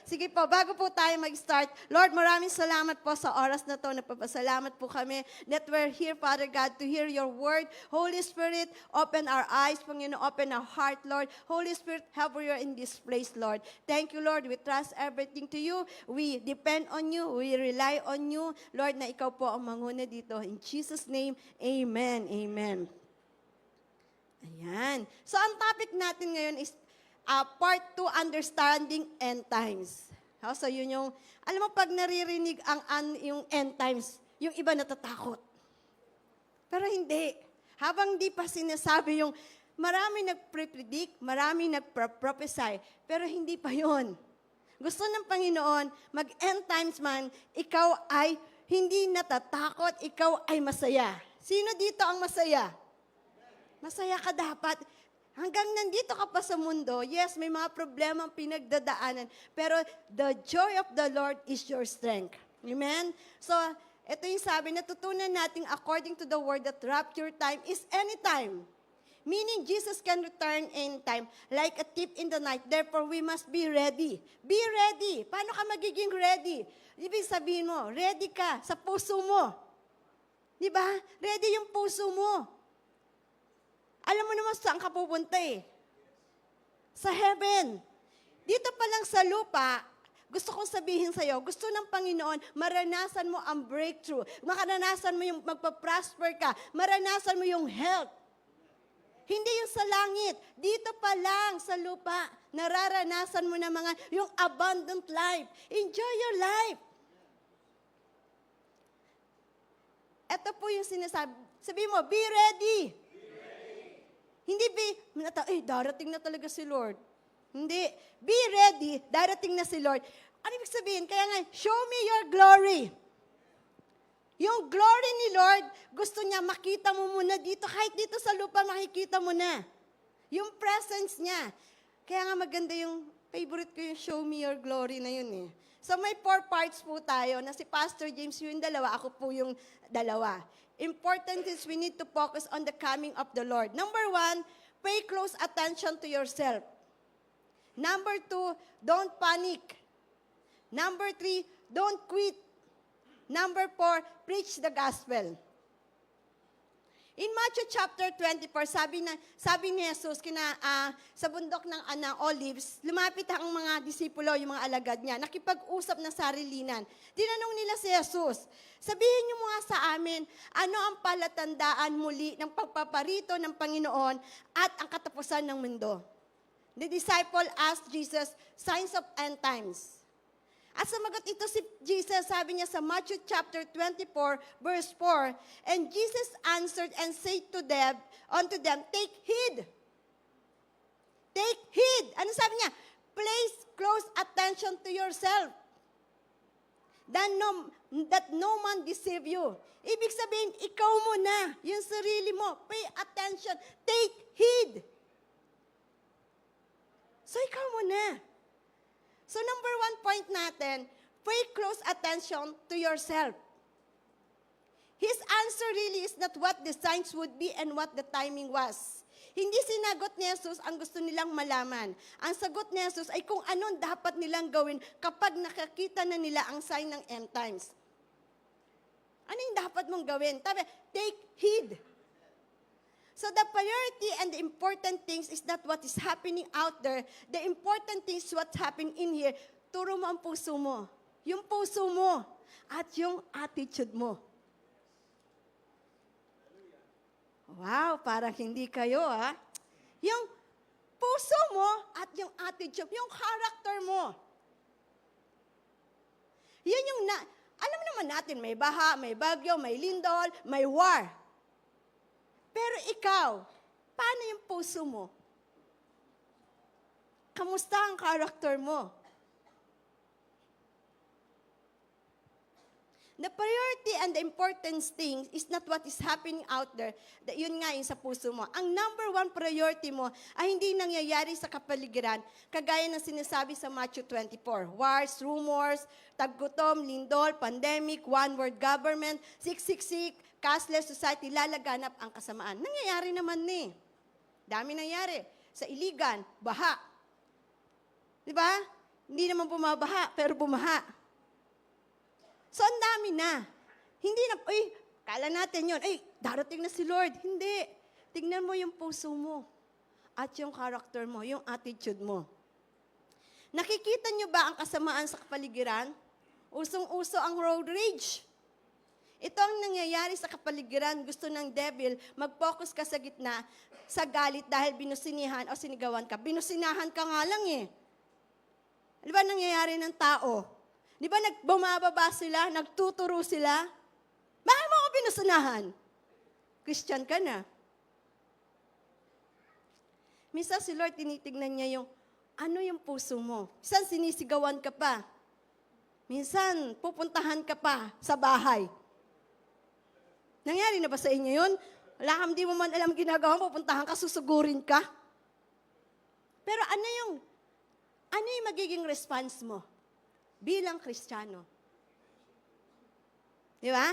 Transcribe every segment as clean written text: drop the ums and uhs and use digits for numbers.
Sige po, bago po tayo mag-start, Lord, maraming salamat po sa oras na to. Nagpapasalamat po kami that we're here, Father God, to hear your word. Holy Spirit, open our eyes, Panginoon, open our heart, Lord. Holy Spirit, help we are in this place, Lord. Thank you, Lord. We trust everything to you. We depend on you. We rely on you, Lord, na ikaw po ang manguna dito. In Jesus' name, amen. Amen. Ayan. So, ang topic natin ngayon is part 2, understanding end times. So, yun yung, alam mo, pag naririnig yung end times, yung iba natatakot. Pero hindi. Habang di pa sinasabi yung, marami nagpre-predict, marami nagpro-prophesy, pero hindi pa yon. Gusto ng Panginoon, mag-end times man, ikaw ay hindi natatakot, ikaw ay masaya. Sino dito ang masaya? Masaya ka dapat. Hanggang nandito ka pa sa mundo, yes, may mga problema ang pinagdadaanan, pero the joy of the Lord is your strength. Amen? So, ito yung sabi, natutunan natin according to the word that rapture time is anytime. Meaning, Jesus can return anytime, like a thief in the night. Therefore, we must be ready. Be ready. Paano ka magiging ready? Ibig sabihin mo, ready ka sa puso mo. Di ba? Ready yung puso mo. Alam mo naman saan ka pupunta eh. Sa heaven. Dito pa lang sa lupa, gusto kong sabihin sa'yo, gusto ng Panginoon, maranasan mo ang breakthrough. Maranasan mo yung magpa-prosper ka. Maranasan mo yung health. Hindi yung sa langit. Dito pa lang sa lupa, nararanasan mo na yung abundant life. Enjoy your life. Ito po yung sinasabi. Sabi mo, be ready. Hindi darating na talaga si Lord. Hindi. Be ready, darating na si Lord. Ano ibig sabihin? Kaya nga, show me your glory. Yung glory ni Lord, gusto niya makita mo muna dito. Kahit dito sa lupa, makikita mo na. Yung presence niya. Kaya nga maganda yung, favorite ko yung show me your glory na yun eh. So may 4 parts po tayo na si Pastor James yung dalawa, ako po yung dalawa. Important is we need to focus on the coming of the Lord. Number 1, pay close attention to yourself. Number 2, don't panic. Number 3, don't quit. Number 4, preach the gospel. In Matthew chapter 24, sabi ni Jesus sa bundok ng Olives, lumapit ang mga disipulo, yung mga alagad niya, nakipag-usap na sarilinan. Tinanong nila si Jesus, sabihin niyo mga sa amin, ano ang palatandaan muli ng pagpaparito ng Panginoon at ang katapusan ng mundo? The disciple asked Jesus, signs of end times. At sumagot ito si Jesus, sabi niya sa Matthew chapter 24, verse 4, and Jesus answered and said unto them, take heed. Take heed. Ano sabi niya? Place close attention to yourself. That no man deceive you. Ibig sabihin, ikaw muna, yung sarili mo. Pay attention. Take heed. So ikaw muna. So number 1 point natin, pay close attention to yourself. His answer really is not what the signs would be and what the timing was. Hindi sinagot ni Jesus ang gusto nilang malaman. Ang sagot ni Jesus ay kung anong dapat nilang gawin kapag nakakita na nila ang sign ng end times. Ano yung dapat mong gawin? Take heed. So the priority and the important things is not what is happening out there. The important thing is what's happening in here. Turo mo ang puso mo. Yung puso mo at yung attitude mo. Wow, parang hindi kayo Yung puso mo at yung attitude, yung character mo. Yan yung alam naman natin, may baha, may bagyo, may lindol, may war. Pero ikaw, paano yung puso mo? Kamusta ang character mo? The priority and the important thing is not what is happening out there. Yun nga yung sa puso mo. Ang number 1 priority mo ay hindi nangyayari sa kapaligiran, kagaya ng sinasabi sa Matthew 24. Wars, rumors, taggutom, lindol, pandemic, one-world government, siksik-sik, cashless society, lalaganap ang kasamaan. Nangyayari naman Dami nangyari. Sa Iligan, baha. Di ba? Hindi naman bumabaha, pero bumaha. So, ang dami na. Hindi na, kala natin yun, darating na si Lord. Hindi. Tingnan mo yung puso mo at yung character mo, yung attitude mo. Nakikita nyo ba ang kasamaan sa kapaligiran? Usong-uso ang road rage. Ito ang nangyayari sa kapaligiran. Gusto ng devil, mag-focus ka sa gitna, sa galit dahil binusinihan o sinigawan ka. Binusinahan ka nga lang eh. Di ba nangyayari ng tao? Di ba bumababa sila, nagtuturo sila? Bakit mo ako binusinahan? Christian ka na. Minsan si Lord, tinitignan niya ano yung puso mo. Minsan sinisigawan ka pa. Minsan pupuntahan ka pa sa bahay. Nangyari na ba sa inyo yun? Wala kang di mo man alam ginagawa, pupuntahan ka, susugurin ka. Pero ano yung magiging response mo bilang Kristiyano? Di ba?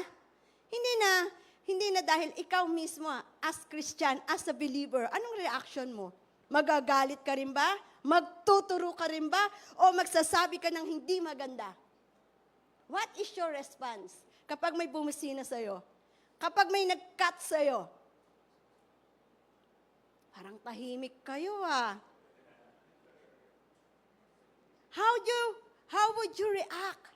Hindi na dahil ikaw mismo, as Christian, as a believer, anong reaction mo? Magagalit ka rin ba? Magtuturo ka rin ba? O magsasabi ka ng hindi maganda? What is your response kapag may bumisina sa'yo? Kapag may nag-cut sa'yo? Parang tahimik kayo ah. How would you react?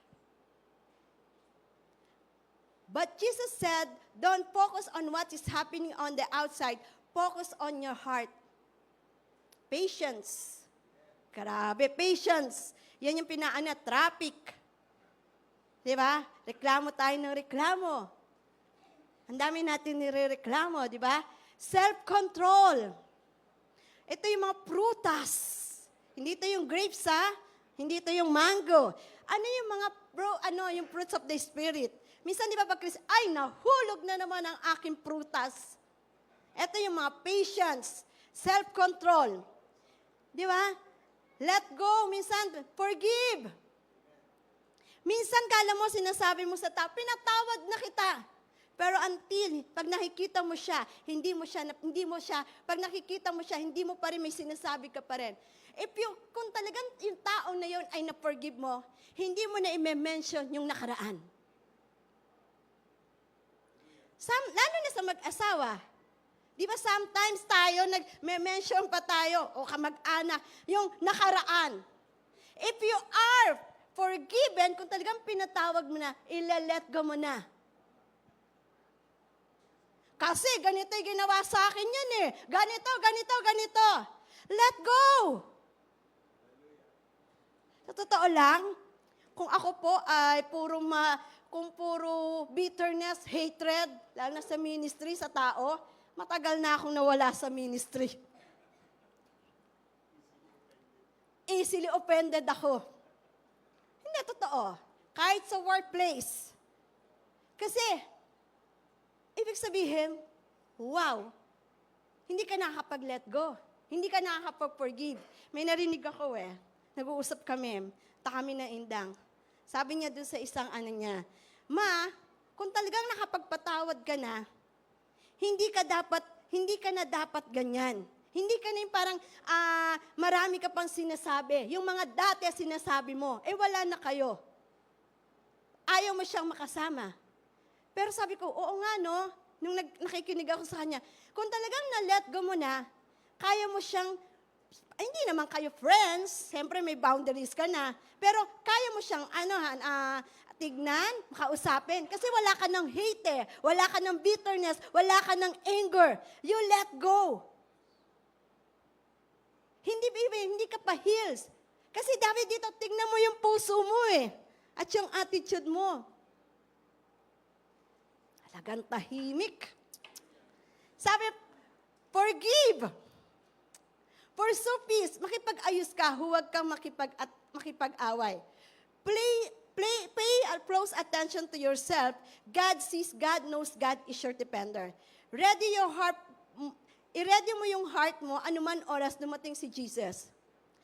But Jesus said, don't focus on what is happening on the outside. Focus on your heart. Patience. Grabe, patience. Yan yung traffic. Diba? Reklamo tayo ng reklamo. Ang dami natin nirereklamo, diba? Self-control. Ito yung mga prutas. Hindi ito yung grapes, ha? Hindi ito yung mango. Ano yung mga yung fruits of the Spirit? Minsan, di ba pag nahulog na naman ang aking prutas. Ito yung mga patience, self-control. Di ba? Let go. Minsan, forgive. Minsan, kala mo, sinasabi mo sa tao, pinatawad na kita. Pero until, pag nakikita mo siya, pag nakikita mo siya, hindi mo pa rin may sinasabi ka pa rin. Kung talagang yung tao na yun ay na-forgive mo, hindi mo na i-mention yung nakaraan. Lalo na sa mag-asawa. Di ba sometimes tayo, nag-mention pa tayo, o kamag-anak, yung nakaraan. If you are forgiven, kung talagang pinatawag mo na, ila-let go mo na. Kasi ganito yung ginawa sa akin yan eh. Ganito. Let go. Sa totoo lang, kung ako po ay kung puro bitterness, hatred, lalo na sa ministry, sa tao, matagal na akong nawala sa ministry. Easily offended ako. Hindi totoo. Kahit sa workplace. Kasi, ibig sabihin, wow, hindi ka nakakapag-let go. Hindi ka nakakapag-forgive. May narinig ako nag-uusap kami na Indang. Sabi niya doon sa isang niya, Ma, kung talagang nakapagpatawad ka na, hindi ka na dapat ganyan. Hindi ka na yung parang marami ka pang sinasabi. Yung mga dati sinasabi mo, wala na kayo. Ayaw mo siyang makasama. Pero sabi ko, oo nga no, nung nakikinig ako sa kanya, kung talagang na-let go mo na, kaya mo siyang, hindi naman kayo friends, siyempre may boundaries ka na, pero kaya mo siyang, tignan, makausapin. Kasi wala ka ng hate wala ka ng bitterness, wala ka ng anger. You let go. Hindi ka pa heals. Kasi David dito, tignan mo yung puso mo at yung attitude mo. Talagang tahimik. Sabi, forgive. Pursue peace. Makipag-ayos ka, huwag kang makipag-away. Pay close attention to yourself. God sees, God knows, God is your defender. I-ready mo yung heart mo, anuman oras dumating si Jesus.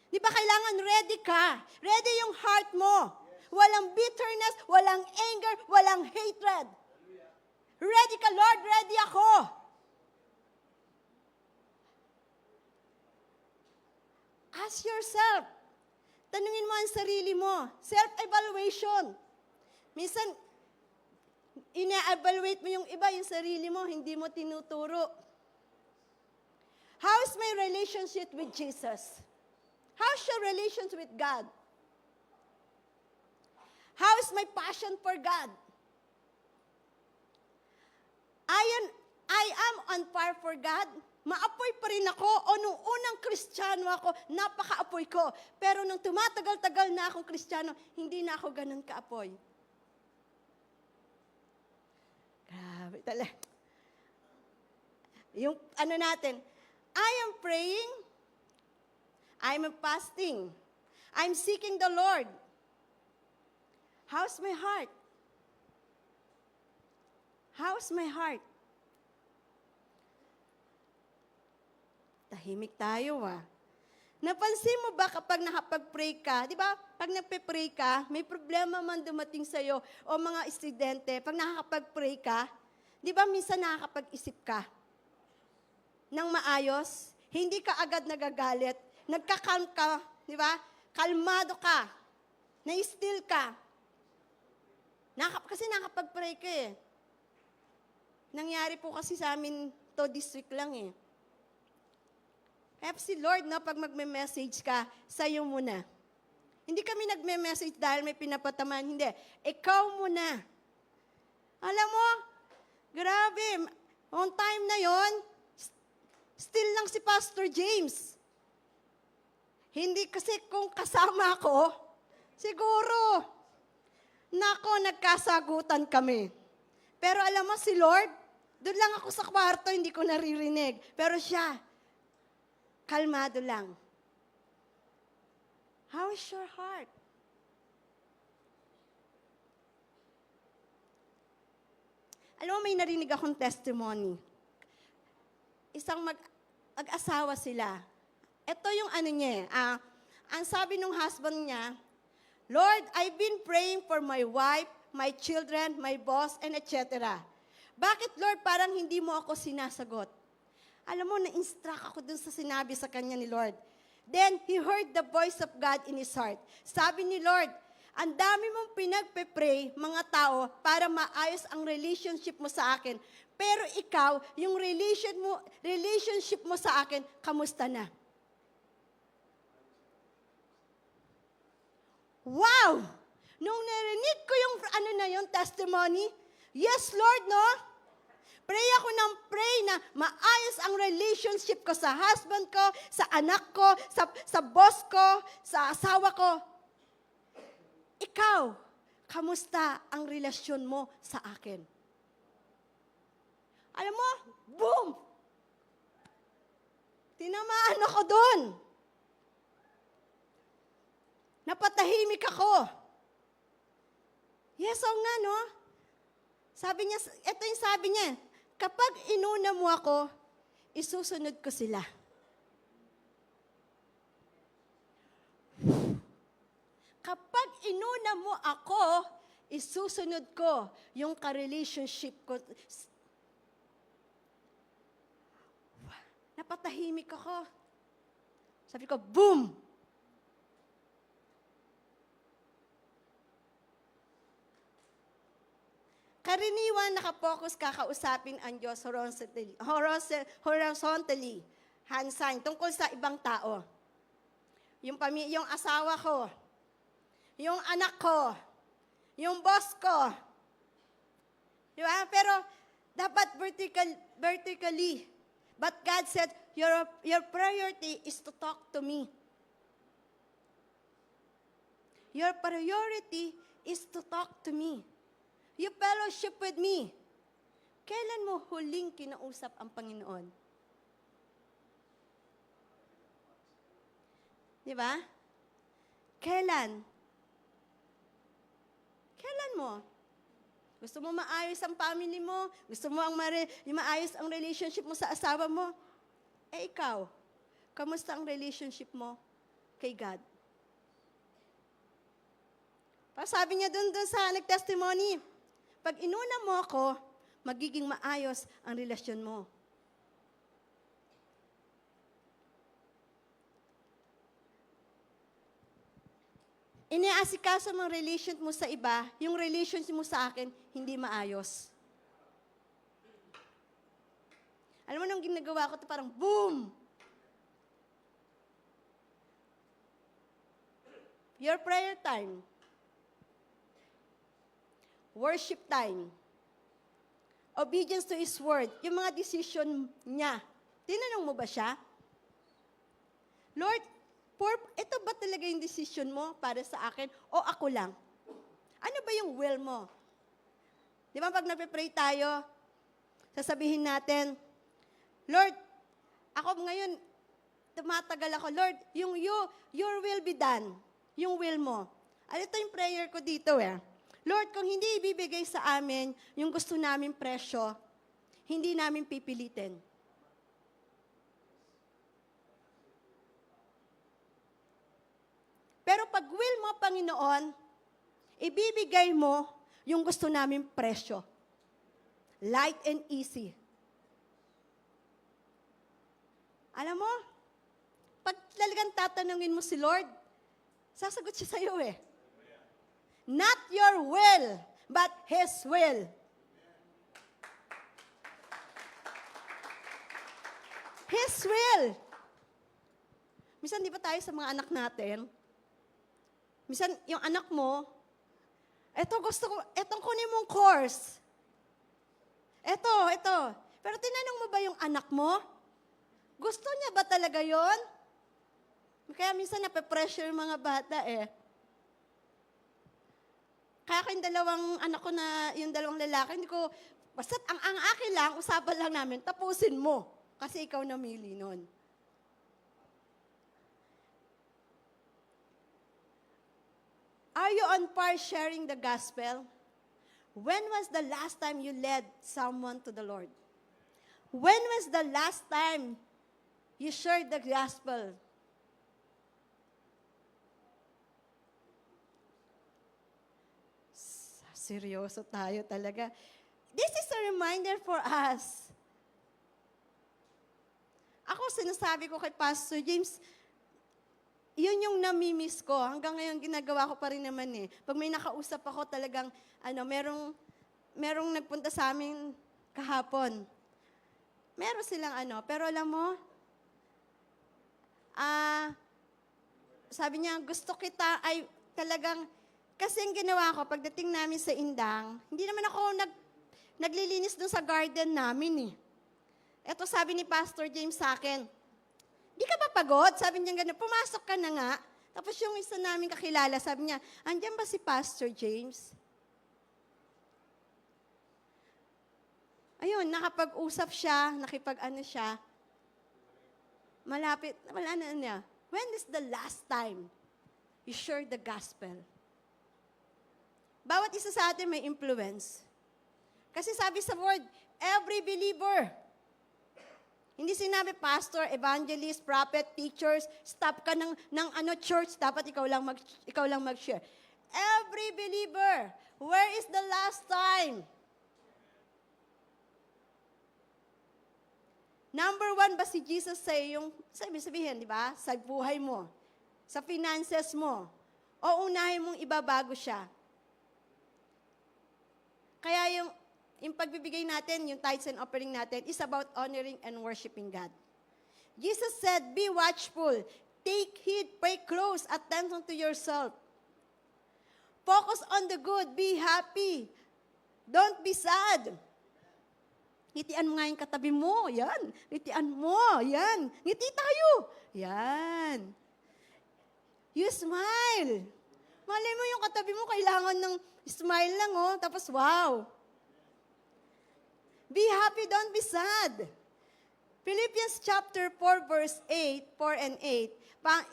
Di ba kailangan ready ka? Ready yung heart mo. Walang bitterness, walang anger, walang hatred. Ready ka, Lord, ready ako. Ask yourself, Tanungin mo ang sarili mo. Self-evaluation. Minsan, ina-evaluate mo yung iba, yung sarili mo, hindi mo tinuturo. How is my relationship with Jesus? How's your relationship with God? How is my passion for God? I am on fire for God. Maapoy pa rin ako. O nung unang Kristiyano ako, napaka-apoy ko. Pero nung tumatagal-tagal na akong Kristiyano, hindi na ako ganun kaapoy. Grabe talaga. Yung ano natin, I am praying, I'm fasting, I'm seeking the Lord. How's my heart? How's my heart? Tahimik tayo Napansin mo ba kapag nakapag-pray ka, di ba? Pag nagpe-pray ka, may problema man dumating sa'yo o mga estudyante, pag nakakapag-pray ka, di ba minsan nakakapag-isip ka ng maayos, hindi ka agad nagagalit, nagka-calm ka, di ba? Kalmado ka, na-still ka. Kasi nakapag-pray ka Nangyari po kasi sa amin to this week lang Kaya si Lord, pag magme-message ka, sa'yo muna. Hindi kami nagme-message dahil may pinapataman. Hindi. Ikaw muna. Alam mo, grabe, on time na yon, still lang si Pastor James. Hindi kasi kung kasama ko, siguro, nagkasagutan kami. Pero alam mo, si Lord, doon lang ako sa kwarto, hindi ko naririnig. Pero siya, kalmado lang. How is your heart? Alam mo, may narinig akong testimony. Isang mag-asawa sila. Ito yung ano niya ang sabi ng husband niya, Lord, I've been praying for my wife, my children, my boss, and etc. Bakit, Lord, parang hindi mo ako sinasagot? Alam mo, na-instruct ako dun sa sinabi sa kanya ni Lord. Then, he heard the voice of God in his heart. Sabi ni Lord, ang dami mong pinagpe-pray, mga tao, para maayos ang relationship mo sa akin. Pero ikaw, yung relationship mo sa akin, kamusta na? Wow! Nung narinig ko yung testimony, yes, Lord, no? Pray ako ng pray na maayos ang relationship ko sa husband ko, sa anak ko, sa boss ko, sa asawa ko. Ikaw, kamusta ang relasyon mo sa akin? Alam mo, boom! Tinamaan ako doon. Napatahimik ako. Yes, nga, no? Sabi niya, ito yung sabi niya, kapag inuna mo ako, isusunod ko sila. Kapag inuna mo ako, isusunod ko yung ka-relationship ko. Napatahimik ako. Sabi ko, boom! Karaniwan nakapokus kakausapin ang Diyos horizontally, hands-on, tungkol sa ibang tao. Yung asawa ko, yung anak ko, yung boss ko. Di ba? Pero dapat vertically. But God said, your priority is to talk to me. Your priority is to talk to me. You fellowship with me. Kailan mo huling kinausap ang Panginoon? Di ba? Kailan? Kailan mo? Gusto mo maayos ang family mo? Gusto mo maayos ang relationship mo sa asawa mo? Ikaw, kamusta ang relationship mo kay God? Sabi niya dun sa nag-testimony, pag inuna mo ako, magiging maayos ang relasyon mo. iniasikaso mong relation mo sa iba, yung relationship mo sa akin, hindi maayos. Alam mo, nung ginagawa ko, parang boom! Your prayer time. Worship time. Obedience to His word. Yung mga decision niya. Tinanong mo ba siya? Lord, ito ba talaga yung decision mo para sa akin o ako lang? Ano ba yung will mo? Di ba pag nagpe-pray tayo, sasabihin natin, Lord, ako ngayon, tumatagal ako, Lord, your will be done. Yung will mo. Ito yung prayer ko dito Lord, kung hindi ibibigay sa amin yung gusto namin presyo, hindi namin pipilitin. Pero pag will mo, Panginoon, ibibigay mo yung gusto namin presyo. Light and easy. Alam mo, pag talagang tatanungin mo si Lord, sasagot siya sa'yo Not your will, but His will. His will. Minsan, di ba tayo sa mga anak natin? Minsan, yung anak mo, gusto ko, etong kunin mong course. Ito. Pero tinanong mo ba yung anak mo? Gusto niya ba talaga yon? Kaya minsan nape-pressure yung mga bata Kaya yung dalawang anak ko yung dalawang lalaki, hindi ko, basta ang akin lang, usapan lang namin, tapusin mo. Kasi ikaw namili nun. Are you on par sharing the gospel? When was the last time you led someone to the Lord? When was the last time you shared the gospel? Seryoso tayo talaga. This is a reminder for us. Ako, sinasabi ko kay Pastor James, yun yung namimiss ko. Hanggang ngayon, ginagawa ko pa rin naman Pag may nakausap ako talagang, merong nagpunta sa amin kahapon. Meron silang pero alam mo, sabi niya, gusto kita, ay talagang, kasi ang ginawa ko, pagdating namin sa Indang, hindi naman ako naglilinis dun sa garden namin Ito sabi ni Pastor James sa akin, di ka ba pagod? Sabi niya gano'n, pumasok ka na nga. Tapos yung isa namin kakilala, sabi niya, andyan ba si Pastor James? Ayun, nakapag-usap siya, siya. Malapit, wala na niya. When is the last time you shared the gospel? Bawat isa sa atin may influence. Kasi sabi sa word, every believer. Hindi sinabi pastor, evangelist, prophet, teachers, stop ka ng church, dapat ikaw lang mag-share. Every believer, where is the last time? Number one ba si Jesus sa yung sabihin, di ba? Sa buhay mo, sa finances mo, o unahin mong ibabago siya. Kaya yung pagbibigay natin, yung tithes and offering natin, is about honoring and worshiping God. Jesus said, be watchful, take heed, pay close attention to yourself. Focus on the good, be happy. Don't be sad. Ngitian mo nga yung katabi mo, yan. Ngitian mo, yan. Ngiti tayo, yan. You smile. Malay mo yung katabi mo, kailangan ng smile lang, tapos wow. Be happy, don't be sad. Philippians chapter 4, verse 4 and 8.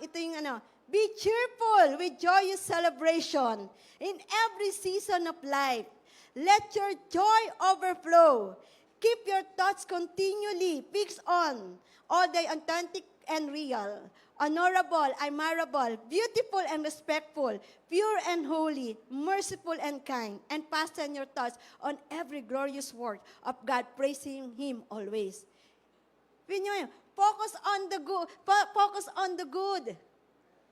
Ito yung be cheerful with joyous celebration in every season of life. Let your joy overflow. Keep your thoughts continually fixed on all the authentic and real, honorable, admirable, beautiful and respectful, pure and holy, merciful and kind, and fasten your thoughts on every glorious work of God, praising Him always. Focus on the good.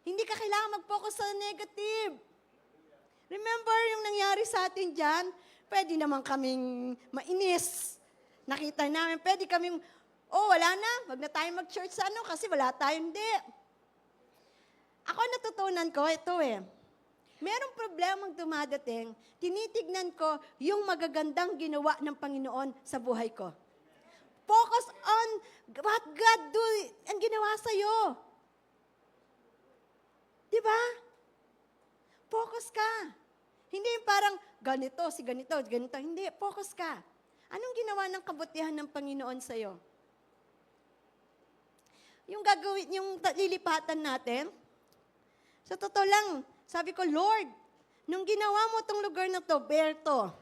Hindi ka kailangan mag-focus sa negative. Remember yung nangyari sa atin dyan? Pwede naman kaming mainis. Nakita namin, pwede kaming, wala na, wag na tayo mag-church sa kasi wala tayong hindi. Ako natutunan ko, ito merong problemang dumadating, tinitignan ko yung magagandang ginawa ng Panginoon sa buhay ko. Focus on what God do, ang ginawa sa'yo. Diba? Focus ka. Hindi yung parang ganito, si ganito, ganito. Hindi, focus ka. Anong ginawa ng kabutihan ng Panginoon sa'yo? Yung gagawin, yung lilipatan natin, sa totoo lang, sabi ko, Lord, nung ginawa mo tong lugar na to, bear to.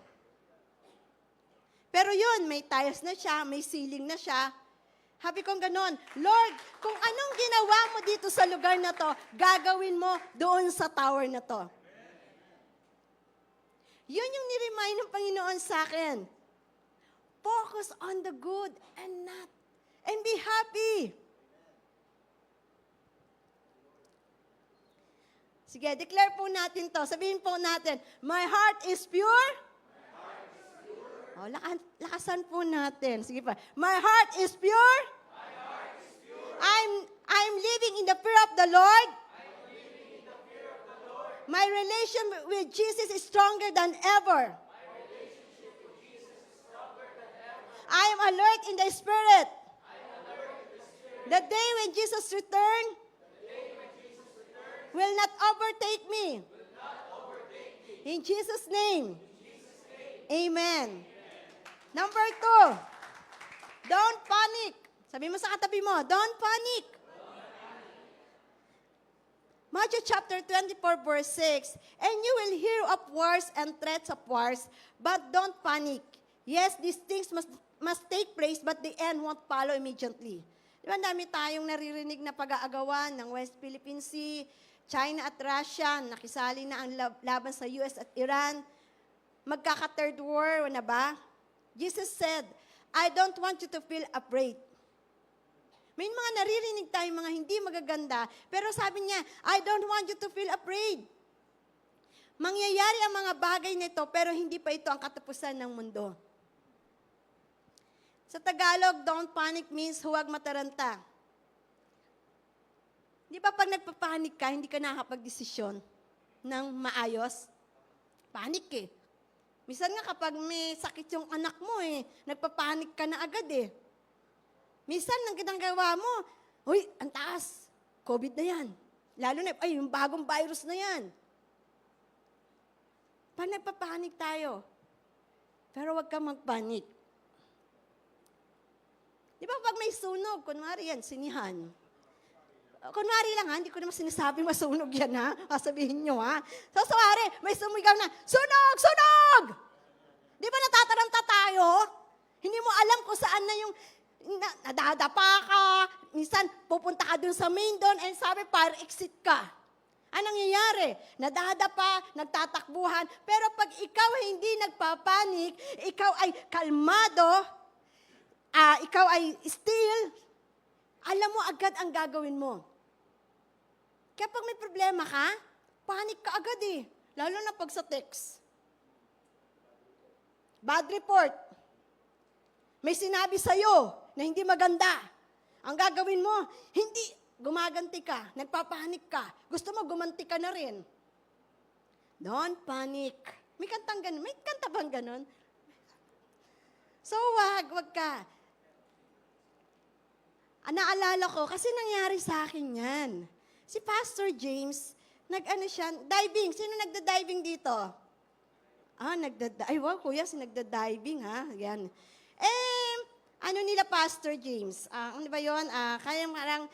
Pero yun, may tiles na siya, may ceiling na siya. Sabi ko ganon, Lord, kung anong ginawa mo dito sa lugar na to, gagawin mo doon sa tower na to. Yun yung niremind ng Panginoon sa akin. Focus on the good and be happy. Sige, declare po natin to. Sabihin po natin, my heart is pure. Lakasan po natin. Sige pa. My heart is pure. I'm living in the fear of the Lord. My relation with Jesus is stronger than ever. I am alert in the Spirit. The day when Jesus returns will not overtake me. In Jesus' name. Amen. Number 2, don't panic. Sabi mo sa katabi mo, don't panic. Matthew chapter 24, verse 6, and you will hear of wars and threats of wars, but don't panic. Yes, these things must take place, but the end won't follow immediately. Di ba, dami tayong naririnig na pag-aagawan ng West Philippine Sea, China at Russia, nakisali na ang laban sa US at Iran. Magkaka-third war na ba? Jesus said, I don't want you to feel afraid. May mga naririnig tayong mga hindi magaganda, pero sabi niya, I don't want you to feel afraid. Mangyayari ang mga bagay nito, pero hindi pa ito ang katapusan ng mundo. Sa Tagalog, don't panic means huwag mataranta. Di ba pag nagpapanik ka, hindi ka nakakapag-desisyon ng maayos? Panik Minsan nga kapag may sakit yung anak mo nagpapanik ka na agad Minsan, nang ginagawa mo, ang taas, COVID na yan. Lalo na, yung bagong virus na yan. Pag nagpapanik tayo, pero huwag kang magpanik. Di ba pag may sunog, kunwari yan, sinihan. Kunwari lang hindi ko naman sinasabing masunog yan sabihin nyo So, may sumigaw na, sunog! Sunog! Di ba natataranta tayo? Hindi mo alam kung saan na yung nadadapa ka, minsan pupunta ka dun sa main doon, and sabi, fire exit ka. Anong nangyayari? Nadadapa, nagtatakbuhan, pero pag ikaw hindi nagpapanik, ikaw ay kalmado, ikaw ay still, alam mo agad ang gagawin mo. Kaya pag may problema ka, panik ka agad lalo na pag sa text. Bad report. May sinabi sa'yo na hindi maganda. Ang gagawin mo, hindi gumaganti ka, nagpapanik ka. Gusto mo, gumanti ka na rin. Don't panic. May kantang ganun. May kanta bang ganun? So, wag ka. Naalala ko, kasi nangyari sa akin yan. Si Pastor James, diving. Sino nagda-diving dito? Ay, wow, kuya, nagda-diving, Yan. Ano nila, Pastor James? Ano ba yun? Kaya marang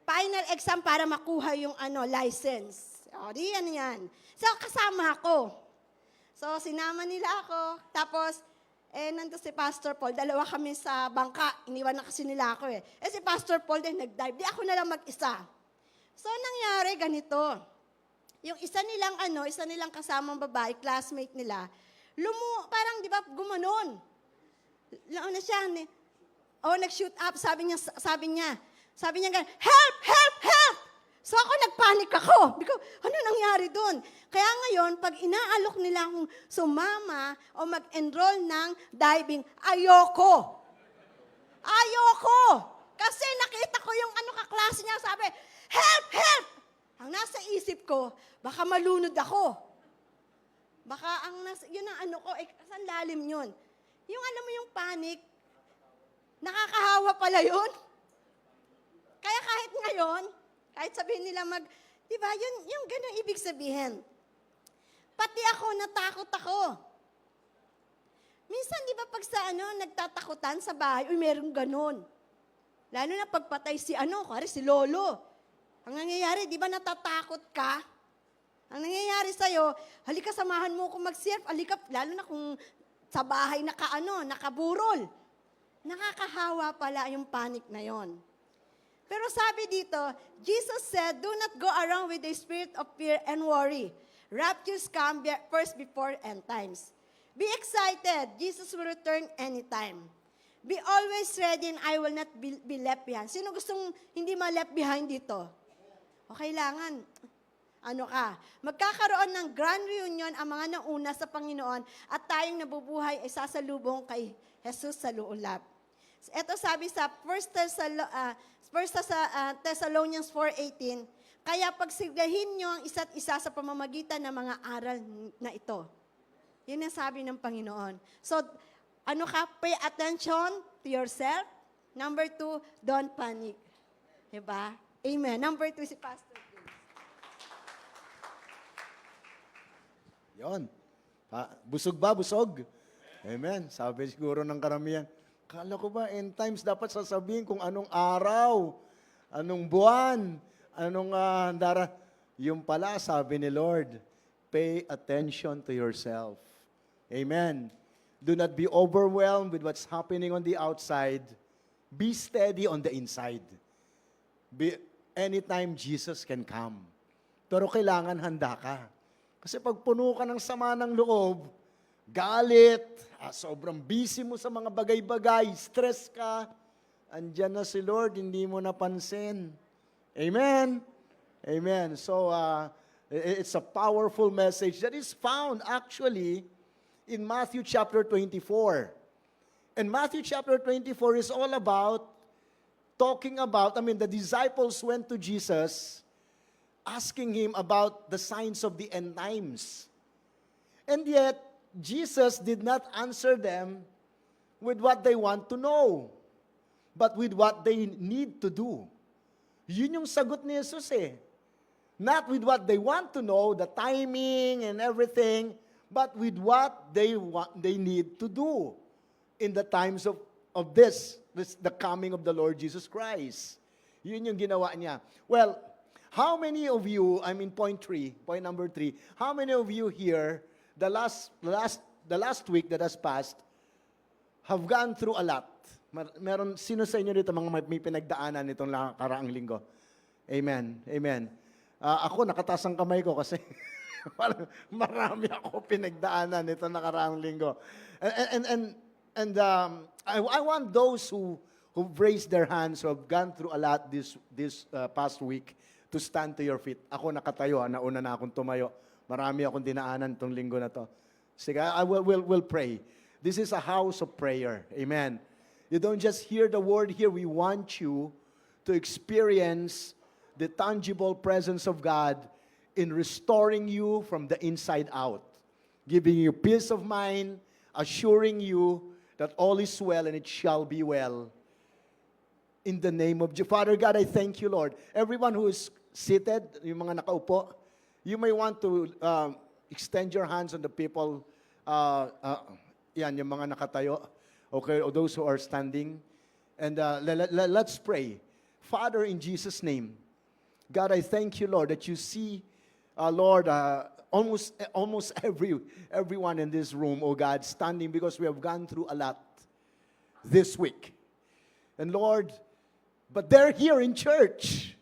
final exam para makuha yung license. Di yan. So, kasama ako. So, sinama nila ako. Tapos, nandun si Pastor Paul. Dalawa kami sa bangka. Iniwan na kasi nila ako si Pastor Paul din nag-dive. Di ako na lang mag-isa. So, nangyari ganito. Yung isa nilang kasamang babae, classmate nila, parang, di ba, gumanon. Laon na siya, nag-shoot up, sabi niya, help, help, help! So ako nagpanik ako. Biko, ano nangyari doon? Kaya ngayon, pag inaalok nila akong sumama o mag-enroll ng diving, ayoko. Ayoko. Kasi nakita ko yung kaklase niya, sabi, help, help! Ang nasa isip ko, baka malunod ako. Baka yun ang ko, saan lalim yun? Yung alam mo yung panic, nakakahawa pala yun. Kaya kahit ngayon, kahit sabihin nila di ba, yung ganun ibig sabihin. Pati ako, natakot ako. Minsan, di ba pag sa nagtatakutan sa bahay, merong ganun. Lalo na pagpatay si si Lolo. Ang nangyayari, di ba natatakot ka? Ang nangyayari sa'yo, halika samahan mo kung mag-surf, halika, lalo na kung sa bahay nakaburol. Nakakahawa pala yung panic na yon. Pero sabi dito, Jesus said, do not go around with the spirit of fear and worry. Raptures come first before end times. Be excited. Jesus will return anytime. Be always ready and I will not be left behind. Sino gustong hindi ma-left behind dito? O kailangan, magkakaroon ng grand reunion ang mga nauna sa Panginoon at tayong nabubuhay ay sasalubong kay Jesus sa luulap. Ito sabi sa 1 Thessalonians 4:18, kaya pagsiglahin nyo ang isa't isa sa pamamagitan ng mga aral na ito. Yun ang sabi ng Panginoon. So, pay attention to yourself. Number 2, don't panic. Diba? Amen. Number 2, si Pastor. Yon. Busog ba? Busog? Amen. Sabi siguro ng karamihan, kala ko ba, end times dapat sasabihin kung anong araw, anong buwan, anong yung pala, sabi ni Lord, pay attention to yourself. Amen. Do not be overwhelmed with what's happening on the outside. Be steady on the inside. Anytime Jesus can come. Pero kailangan handa ka. Kasi pag puno ka ng sama ng loob, galit, sobrang busy mo sa mga bagay-bagay, stress ka, andyan na si Lord, hindi mo napansin. Amen? Amen. So, it's a powerful message that is found actually in Matthew chapter 24. And Matthew chapter 24 is all about the disciples went to Jesus asking him about the signs of the end times. And yet, Jesus did not answer them with what they want to know, but with what they need to do. Yun yung sagot ni Jesus eh. Not with what they want to know, the timing and everything, but with what they need to do in the times of the coming of the Lord Jesus Christ. Yun yung ginawa niya. Well, how many of you, point number 3, how many of you here, the last week that has passed, have gone through a lot? Meron, sino sa inyo dito mga may pinagdaanan nitong karaang linggo? Amen. Amen. Ako, nakataas ang kamay ko kasi marami ako pinagdaanan nitong nakaraang linggo. And I want those who've raised their hands, who have gone through a lot this past week, to stand to your feet. Ako nakatayo, nauna na akong tumayo. Marami akong dinaanan itong linggo na to. Sige, we'll pray. This is a house of prayer. Amen. You don't just hear the word here. We want you to experience the tangible presence of God in restoring you from the inside out, giving you peace of mind, assuring you that all is well and it shall be well. In the name of Jesus. Father God, I thank you, Lord. Everyone who is seated, yung mga nakaupo, you may want to extend your hands on the people, yan, yung mga nakatayo, okay, or those who are standing. And let's pray. Father, in Jesus' name, God, I thank you, Lord, that you see, Lord, almost everyone in this room, oh God, standing because we have gone through a lot this week. And Lord, but they're here in church,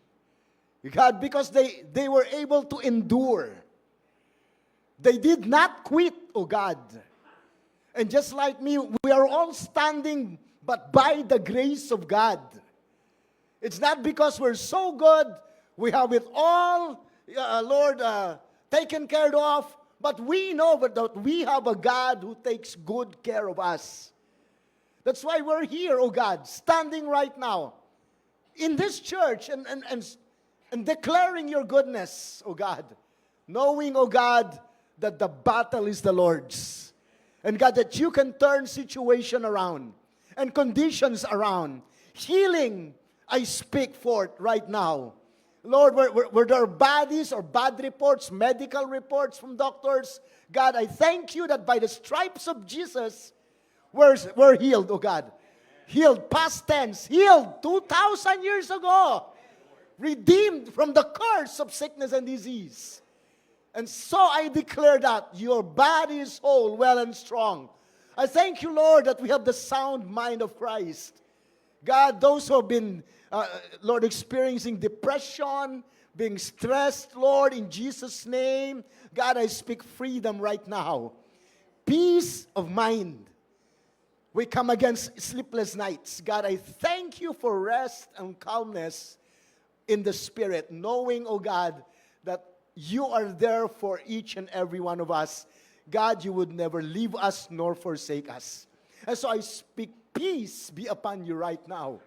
God, because they were able to endure. They did not quit, oh God. And just like me, we are all standing, but by the grace of God. It's not because we're so good, We have it all, Lord, taken care of. But we know that we have a God who takes good care of us. That's why we're here, oh God, standing right now in this church and declaring your goodness, oh God. Knowing, oh God, that the battle is the Lord's. And God, that you can turn situation around and conditions around. Healing, I speak forth right now. Lord, where there are bodies or bad reports, medical reports from doctors, God, I thank you that by the stripes of Jesus, we're healed, oh God. Healed, past tense, healed 2,000 years ago. Redeemed from the curse of sickness and disease. And so I declare that your body is whole, well and strong. I thank you, Lord, that we have the sound mind of Christ. God, those who have been, Lord, experiencing depression, being stressed, Lord, in Jesus' name, God, I speak freedom right now. Peace of mind. We come against sleepless nights. God, I thank you for rest and calmness in the Spirit, knowing, oh God, that you are there for each and every one of us. God, you would never leave us nor forsake us. And so I speak peace be upon you right now.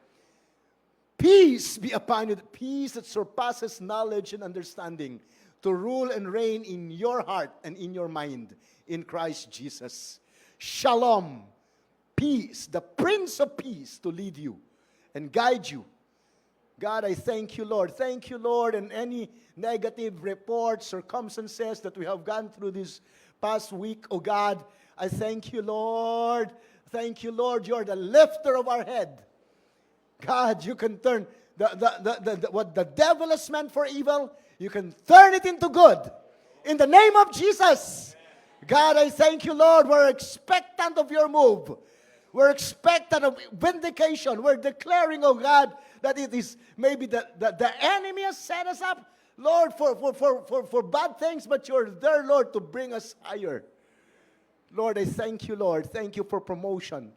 Peace be upon you, peace that surpasses knowledge and understanding, to rule and reign in your heart and in your mind in Christ Jesus. Shalom, peace, the Prince of Peace, to lead you and guide you. God, I thank you, Lord. Thank you, Lord, and any negative reports, circumstances that we have gone through this past week, oh God, I thank you, Lord. Thank you, Lord. You're the lifter of our head. God, you can turn what the devil has meant for evil, you can turn it into good. In the name of Jesus. God, I thank you, Lord. We're expectant of your move. We're expectant of vindication. We're declaring, oh God, that it is maybe the enemy has set us up, Lord, for bad things, but you're there, Lord, to bring us higher. Lord, I thank you, Lord. Thank you for promotion.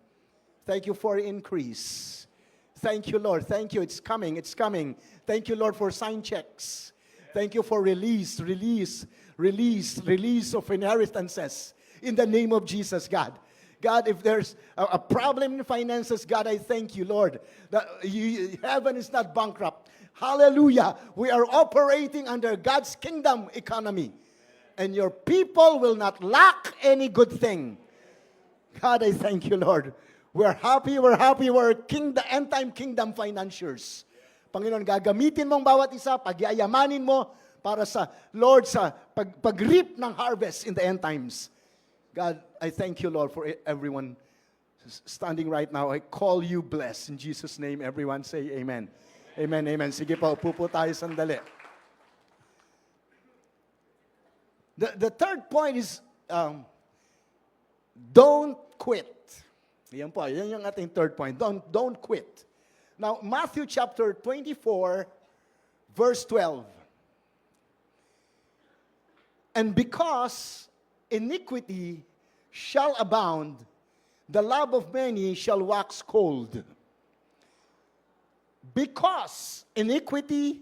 Thank you for increase. Thank you, Lord. Thank you. It's coming. It's coming. Thank you, Lord, for sign checks. Thank you for release of inheritances. In the name of Jesus, God. God, if there's a problem in finances, God, I thank you, Lord, that heaven is not bankrupt. Hallelujah. We are operating under God's kingdom economy. And your people will not lack any good thing. God, I thank you, Lord. We're happy, we're end-time kingdom financiers. Panginoon, gagamitin mong bawat isa, pagyayamanin mo para sa, Lord, sa pag-reap ng harvest in the end times. God, I thank you, Lord, for everyone standing right now. I call you blessed. In Jesus' name, everyone say amen. Amen, amen. Sige po, upo po tayo sandali. The third point is, don't quit. Yan po, yan yung ating third point. Don't quit. Now, Matthew chapter 24, verse 12. And because iniquity shall abound, the love of many shall wax cold. Because iniquity,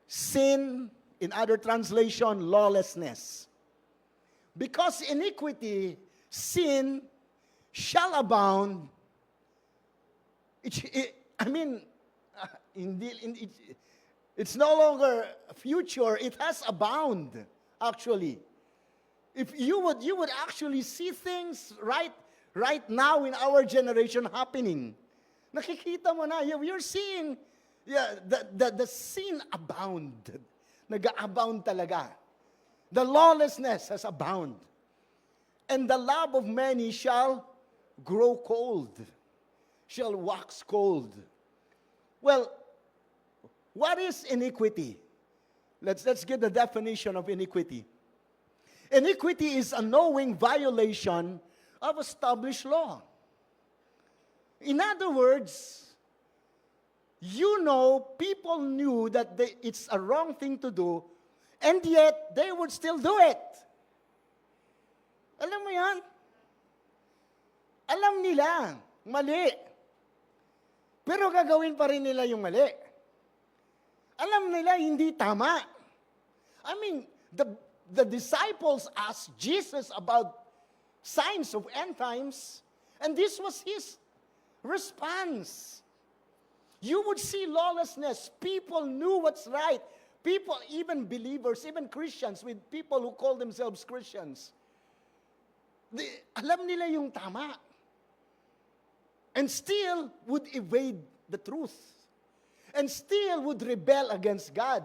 sin, in other translation, lawlessness. Because iniquity, sin, shall abound. It's no longer future, it has abound, actually. If you would actually see things right now in our generation happening. Nakikita mo na, you're seeing the sin abound. Nag-abound talaga. The lawlessness has abound. And the love of many shall grow cold, shall wax cold. Well, what is iniquity? Let's get the definition of iniquity. Iniquity is a knowing violation of established law. In other words, people knew that it's a wrong thing to do, and yet they would still do it. Alam mo yan? Alam nila, mali. Pero gagawin pa rin nila yung mali. Alam nila hindi tama. I mean, the disciples asked Jesus about signs of end times, and this was his response. You would see lawlessness. People knew what's right. People, even believers, even Christians, with people who call themselves Christians, alam nila yung tama. And still would evade the truth. And still would rebel against God.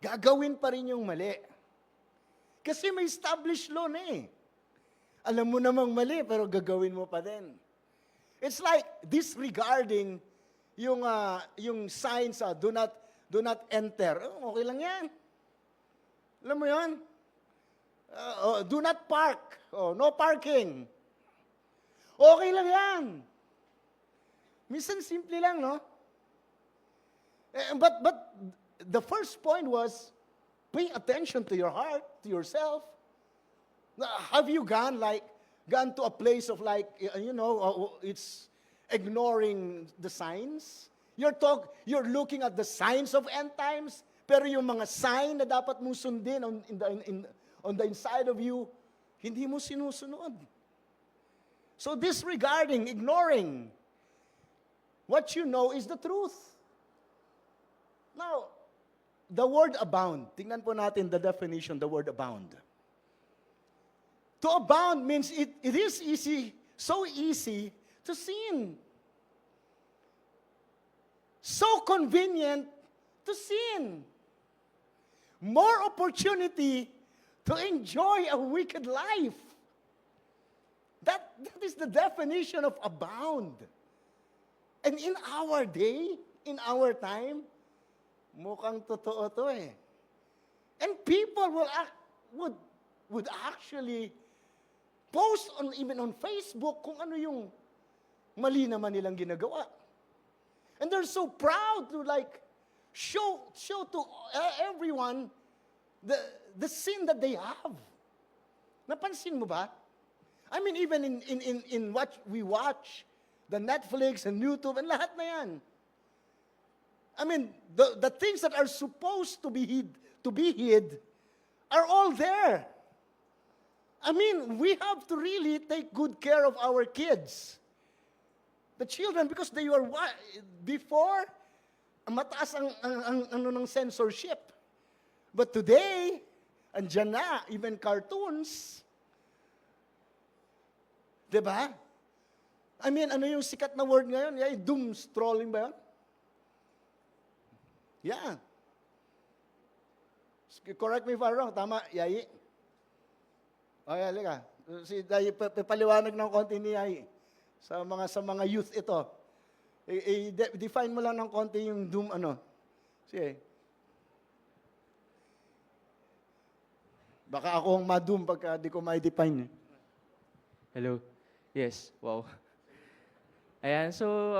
Gagawin pa rin yung mali. Kasi may established law na eh. Alam mo namang mali, pero gagawin mo pa din. It's like disregarding yung signs, do not enter. Okay lang yan. Alam mo yan? Do not park. No parking. Okay lang yan. Minsan simple lang, no? But the first point was, pay attention to your heart, to yourself. Have you gone to a place of it's ignoring the signs? You're looking at the signs of end times, pero yung mga sign na dapat mong sundin on the inside of you, hindi mo sinusunod. So disregarding, ignoring what you know is the truth. Now, the word abound, tingnan po natin the definition, the word abound. To abound means it is easy, so easy to sin. So convenient to sin. More opportunity to enjoy a wicked life. That is the definition of abound. And in our day, in our time, mukhang totoo to eh. And people would actually post even on Facebook kung ano yung mali naman nilang ginagawa. And they're so proud to show to everyone the sin that they have. Napansin mo ba? I mean, even in what we watch, the Netflix and YouTube and lahat na yan. I mean, the things that are supposed to be hid are all there. I mean, we have to really take good care of our kids. The children, because they were before, mataas ang ng censorship. But today, andyan na, even cartoons. Diba? I mean, ano yung sikat na word ngayon? Doom scrolling ba yun? Yeah. Correct me if I'm wrong. Tama, Yayi? Okay, halika. Si Yayi, paliwanag ng konti ni Yayi. Sa mga youth ito. Define mo lang ng konti yung doom Sige. Baka ako ang ma-doom pagka di ko ma-define. Hello. Yes, wow. Ayan, so,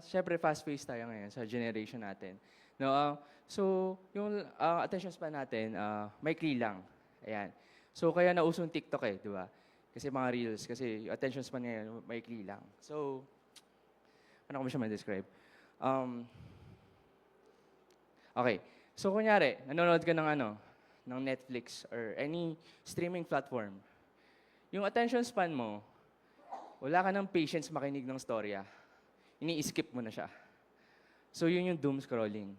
syempre fast-paced tayo ngayon sa generation natin. No, so, yung attention span natin, maikli lang. Ayan. So, kaya nausong TikTok di ba? Kasi mga reels, kasi yung attention span ngayon, maikli lang. So, ano ko ba siya ma-describe? Okay. So, kunyari, nanonood ka ng Netflix or any streaming platform. Yung attention span mo, wala ka ng patience makinig ng storya. Ini-skip mo na siya. So, yun yung doom scrolling.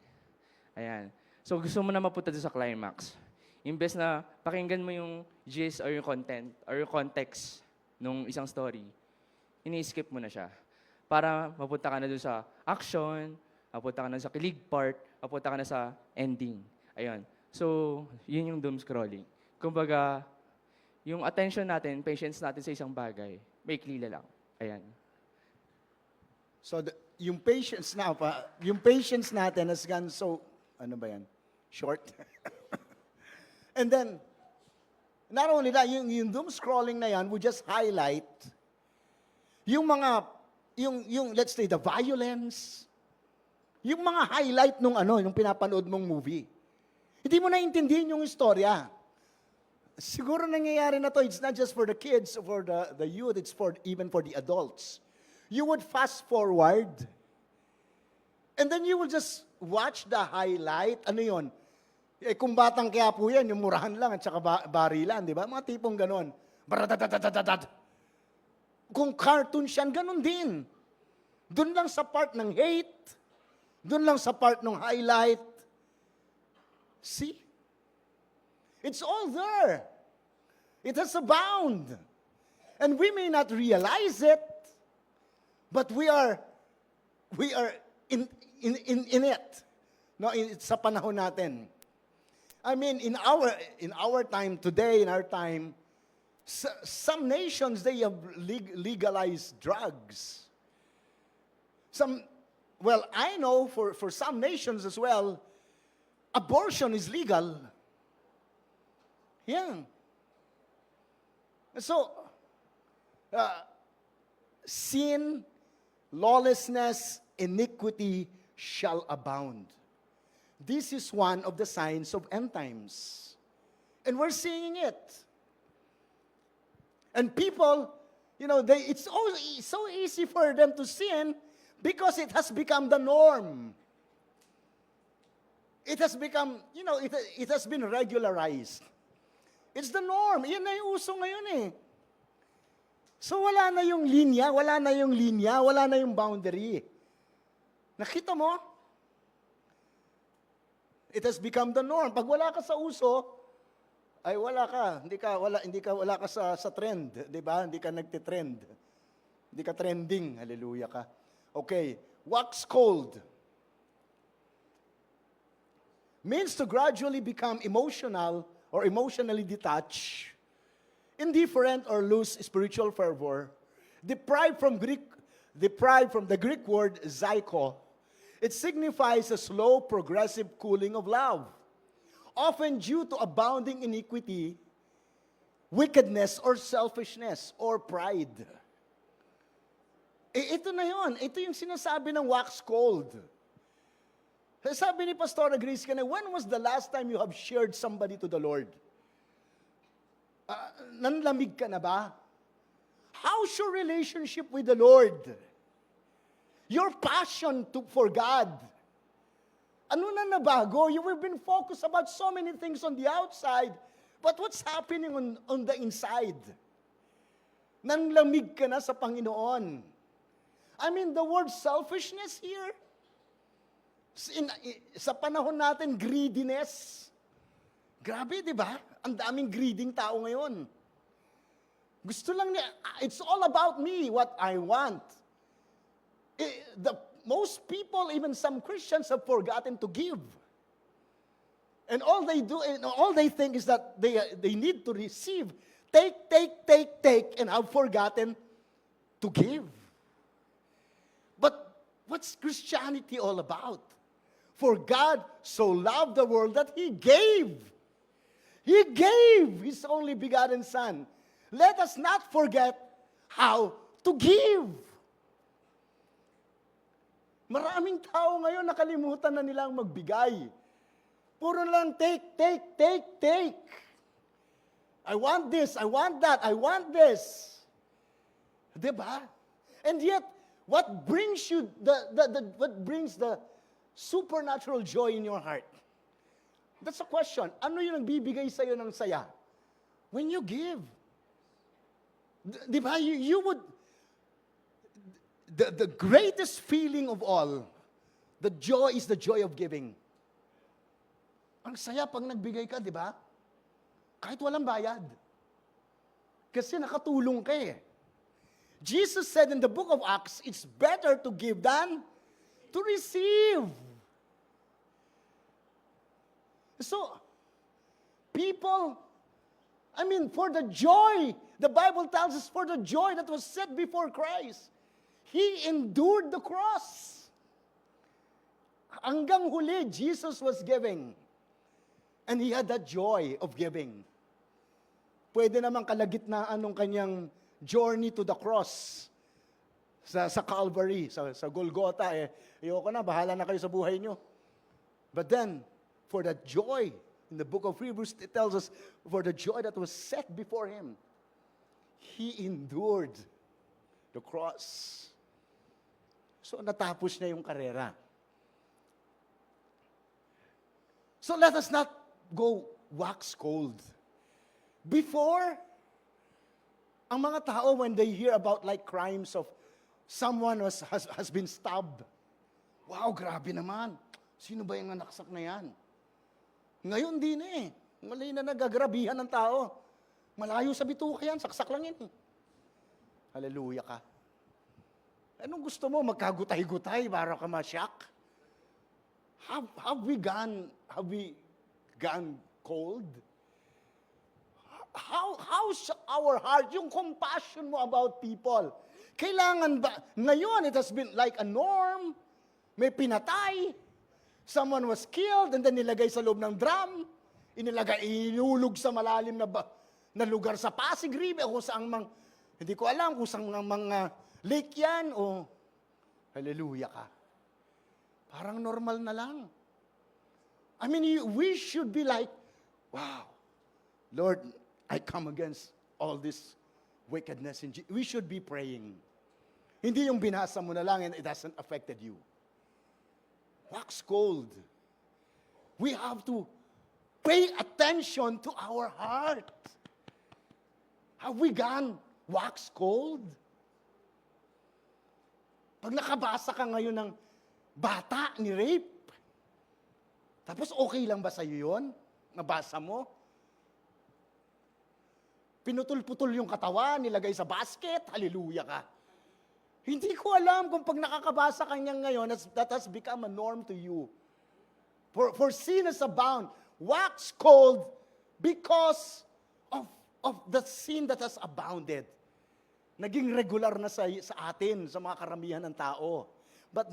Ayan. So, gusto mo na mapunta doon sa climax. Imbes na pakinggan mo yung gist or yung content or yung context ng isang story, ini-skip mo na siya. Para mapunta ka na doon sa action, mapunta ka na sa kilig part, mapunta ka na sa ending. Ayun. So, yun yung doom scrolling. Kumbaga, yung attention natin, patience natin sa isang bagay, may klila lang. Ayan. So, yung patience natin has gone so, short? And then, not only that, yung doom scrolling na yan would just highlight yung let's say, the violence, yung mga highlight nung pinapanood mong movie. Hindi mo naintindihin yung istorya. Siguro nangyayari na to, it's not just for the kids, for the youth, it's even for the adults. You would fast forward, and then you will just watch the highlight. Ano yon? Eh, kung batang kaya po yan, yung murahan lang at saka barilan, di ba? Mga tipong ganon. Baradadadadadad. Kung cartoon siya, ganon din. Doon lang sa part ng hate, doon lang sa part ng highlight. See? It's all there. It has abound. And we may not realize it, but we are in it. No, sa panahon natin. I mean, in our time today, in our time, some nations, they have legalized drugs. I know for some nations as well, abortion is legal. Yeah. So, sin, lawlessness, iniquity shall abound. This is one of the signs of end times. And we're seeing it. And people, it's so easy for them to sin because it has become the norm. It has become, it has been regularized. It's the norm. Yan na yung uso ngayon eh. So wala na yung linya, wala na yung boundary. Nakita mo? It has become the norm. Pag wala ka sa uso, ay wala ka. Wala ka sa trend, 'di ba? Hindi ka nagte-trend. Hindi ka trending. Hallelujah ka. Okay, wax cold means to gradually become emotional or emotionally detached, indifferent or lose spiritual fervor, deprived from the Greek word psycho. It signifies a slow, progressive cooling of love, often due to abounding iniquity, wickedness, or selfishness, or pride. Ito na yon. Ito yung sinasabi ng wax cold. Sabi ni Pastora Grace kanina, when was the last time you have shared somebody to the Lord? Nanlamig ka na ba? How's your relationship with the Lord? Your passion for God. Ano na nabago? We've been focused about so many things on the outside, but what's happening on the inside? Nanlamig ka na sa Panginoon. I mean, the word selfishness here, sa panahon natin, greediness. Grabe, di ba? Ang daming greeding tao ngayon. Gusto lang niya, it's all about me, what I want. Most people, even some Christians, have forgotten to give. And all they think is that they need to receive. Take, and have forgotten to give. But what's Christianity all about? For God so loved the world that He gave. He gave His only begotten Son. Let us not forget how to give. Maraming tao ngayon nakalimutan na nilang magbigay. Puro lang take. I want this, I want that, I want this. Diba? And yet, what brings you what brings the supernatural joy in your heart? That's a question. Ano yung nagbibigay sa'yo ng saya? When you give. Diba? You would, the greatest feeling of all, the joy is the joy of giving. Ang saya pag nagbigay ka, di ba? Kahit walang bayad. Kasi nakatulong ka eh. Jesus said in the book of Acts, it's better to give than to receive. So, people, for the joy, the Bible tells us, for the joy that was set before Christ, He endured the cross. Hanggang huli, Jesus was giving. And He had that joy of giving. Pwede naman kalagitnaan ng kanyang journey to the cross sa Calvary, sa Golgotha. Ayoko na, bahala na kayo sa buhay nyo. But then, for the joy, in the book of Hebrews, it tells us, for the joy that was set before Him, He endured the cross. So natapos niya yung karera. So let us not go wax cold. Before, ang mga tao, when they hear about like crimes of someone has been stabbed, wow, grabe naman. Sino ba yung naksak na yan? Ngayon di na eh. Mali na nagagrabihan ng tao. Malayo sa bituka yan, saksak lang yan eh. Hallelujah ka. Anong gusto mo? Magkagutay-gutay para ka ma-shock? Have we gone cold? How's our heart? Yung compassion mo about people. Kailangan ba? Ngayon, it has been like a norm. May pinatay. Someone was killed and then nilagay sa loob ng drum. Inulog sa malalim na lugar sa Pasig River o saang hindi ko alam kung saang mga lake yan o hallelujah ka. Parang normal na lang. I mean, we should be like, wow, Lord, I come against all this wickedness. We should be praying. Hindi yung binasa mo na lang and it hasn't affected you. Wax cold. We have to pay attention to our heart. Have we gone wax cold? Pag nakabasa ka ngayon ng bata ni rape, tapos okay lang ba sa'yo yun? Nabasa mo? Pinutol-putol yung katawan, nilagay sa basket, hallelujah ka. Hindi ko alam kung pag nakakabasa ka niya ngayon, that has become a norm to you. For sin is abound. Wax cold because of the sin that has abounded. Naging regular na sa atin, sa mga karamihan ng tao. But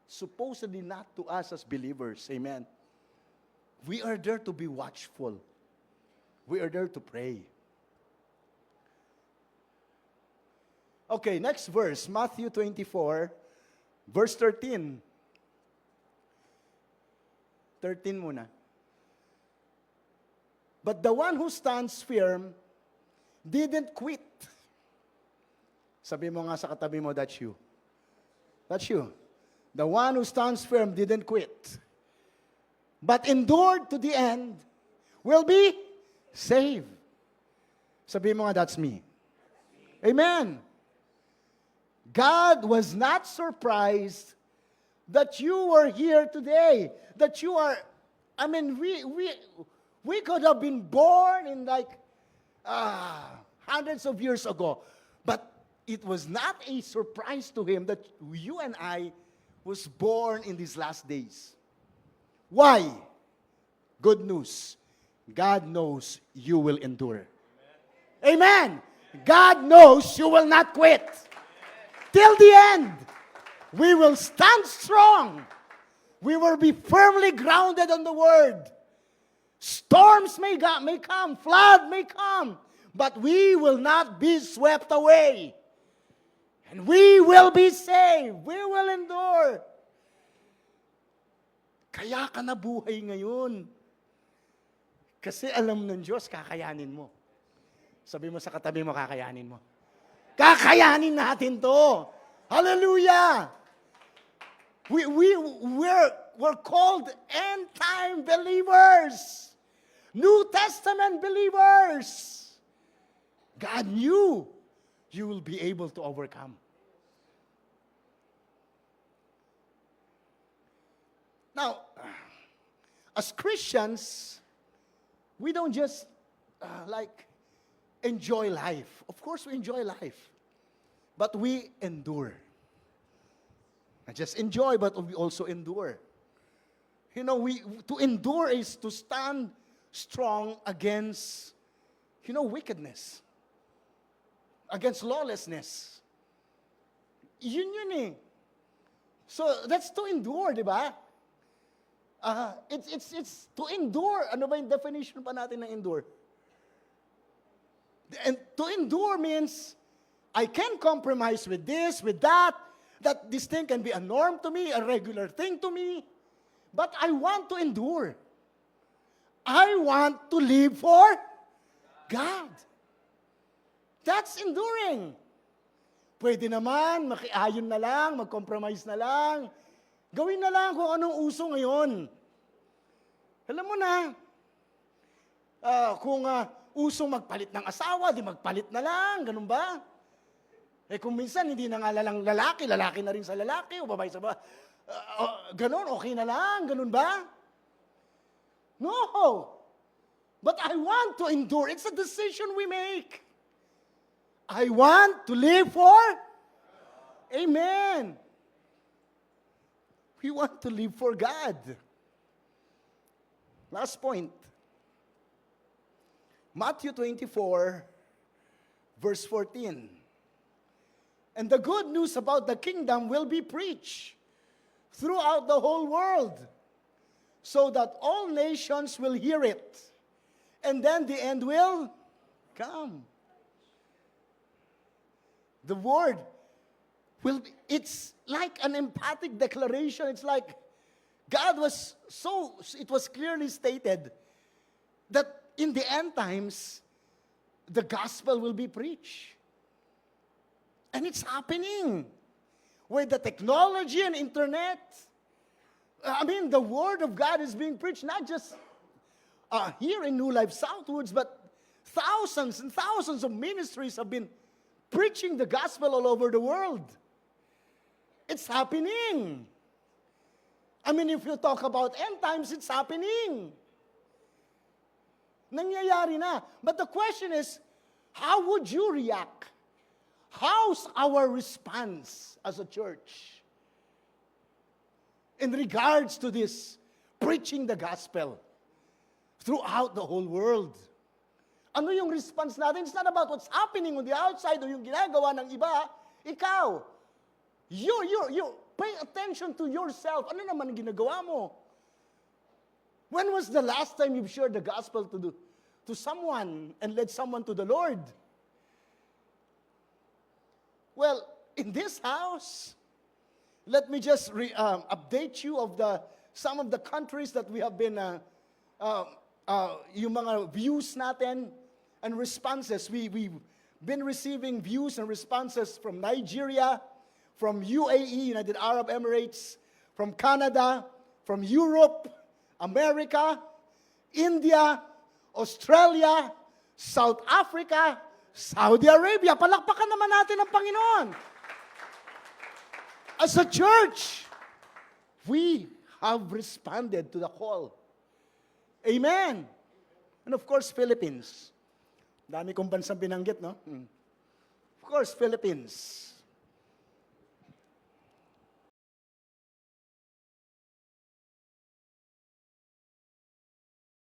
supposedly not to us as believers. Amen. We are there to be watchful. We are there to pray. Okay, next verse, Matthew 24, verse 13. 13 muna. But the one who stands firm didn't quit. Sabi mo nga sa katabi mo, that's you. That's you. The one who stands firm didn't quit. But endured to the end will be saved. Sabi mo nga, that's me. Amen. God was not surprised that you were here today. That you are, I mean, we could have been born in like hundreds of years ago. But it was not a surprise to him that you and I was born in these last days. Why? Good news. God knows you will endure. Amen. God knows you will not quit. Till the end, we will stand strong. We will be firmly grounded on the Word. Storms may come, flood may come, but we will not be swept away. And we will be saved. We will endure. Kaya ka nabuhay ngayon. Kasi alam ng Diyos, kakayanin mo. Sabi mo sa katabi mo, kakayanin mo. Kakayanin natin to. Hallelujah! We're called end-time believers. New Testament believers. God knew you will be able to overcome. Now, as Christians, we don't just enjoy life. Of course, we enjoy life. But we endure. Not just enjoy, but we also endure. You know, to endure is to stand strong against, wickedness. Against lawlessness. Yun eh. So, that's to endure, di ba? It's to endure. Ano ba yung definition pa natin ng endure? And to endure means, I can compromise with this, with that this thing can be a norm to me, a regular thing to me, but I want to endure. I want to live for God. That's enduring. Pwede naman, makiayon na lang, mag-compromise na lang. Gawin na lang kung anong uso ngayon. Alam mo na, kung usong magpalit ng asawa, di magpalit na lang, ganun ba? Eh kung minsan hindi na nga lang lalaki, lalaki na rin sa lalaki, o babae sa babae. Ganun, okay na lang, ganun ba? No! But I want to endure. It's a decision we make. I want to live for? Amen. We want to live for God. Last point. Matthew 24, verse 14. And the good news about the kingdom will be preached throughout the whole world, so that all nations will hear it. And then the end will come. The word will be, it's like an emphatic declaration. It's like God was it was clearly stated that in the end times, the gospel will be preached. And it's happening. With the technology and internet, the word of God is being preached not just here in New Life Southwoods, but thousands and thousands of ministries have been preaching the gospel all over the world. It's happening. If you talk about end times, it's happening. Nangyayari na. But the question is, how would you react? How's our response as a church in regards to this preaching the gospel throughout the whole world? Ano yung response natin? It's not about what's happening on the outside o yung ginagawa ng iba. Ikaw, you pay attention to yourself. Ano naman ang ginagawa mo? When was the last time you've shared the gospel to someone and led someone to the Lord? Well, in this house, let me just update you of some of the countries that we have been, yung mga views natin and responses. We've been receiving views and responses from Nigeria, from UAE, United Arab Emirates, from Canada, from Europe, America, India, Australia, South Africa, Saudi Arabia. Palakpakan naman natin ang Panginoon. As a church, we have responded to the call. Amen. And of course, Philippines. Dami kong bansang binanggit, no? Of course, Philippines.